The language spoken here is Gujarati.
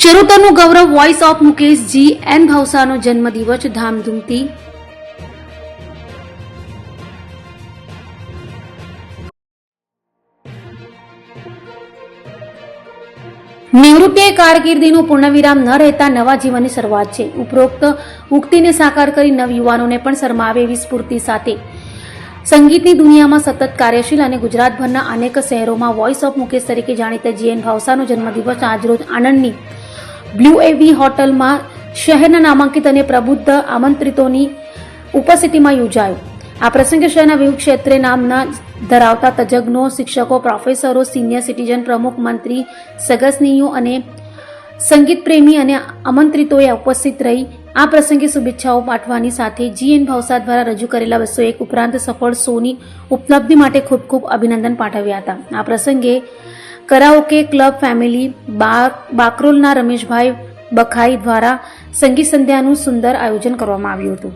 ચરોતરનું ગૌરવ વોઇસ ઓફ મુકેશજી એન ભાવસાનો જન્મદિવસ ધામધૂમથી. નિવૃત્તિ એ કારકિર્દીનું પૂર્ણવિરામ ન રહેતા નવા જીવનની શરૂઆત છે. ઉપરોક્ત ઉક્તિને સાકાર કરી નવયુવાનોને પણ શરમાવે એવી સ્ફૂર્તિ સાથે સંગીતની દુનિયામાં સતત કાર્યશીલ અને ગુજરાતભરના અનેક શહેરોમાં વોઇસ ઓફ મુકેશ તરીકે જાણીતા જીએન ભાવસાનો જન્મદિવસ આજરોજ આણંદની બ્લુ એવી હોટલમાં શહેરના નામાંકિત અને પ્રબુદ્ધ આમંત્રિતોની ઉપસ્થિતિમાં યોજાયો. આ પ્રસંગે શહેરના વિવિધ ક્ષેત્રે નામના ધરાવતા તજજ્ઞો, શિક્ષકો, પ્રોફેસરો, સિનિયર સિટીઝન, પ્રમુખ, મંત્રી, સગસનીયો અને સંગીત પ્રેમી અને આમંત્રિતોએ ઉપસ્થિત રહી આ પ્રસંગે શુભેચ્છાઓ પાઠવવાની સાથે જીએન ભાવસા દ્વારા રજૂ કરેલા 201 ઉપરાંત સફળ શોની ઉપલબ્ધિ માટે ખૂબ ખૂબ અભિનંદન પાઠવ્યા હતા. આ પ્રસંગે કરાઓકે ક્લબ ફેમિલી બાકરોલના રમેશભાઈ બખાઈ દ્વારા સંગીત સંધ્યાનું સુંદર આયોજન કરવામાં આવ્યું હતું.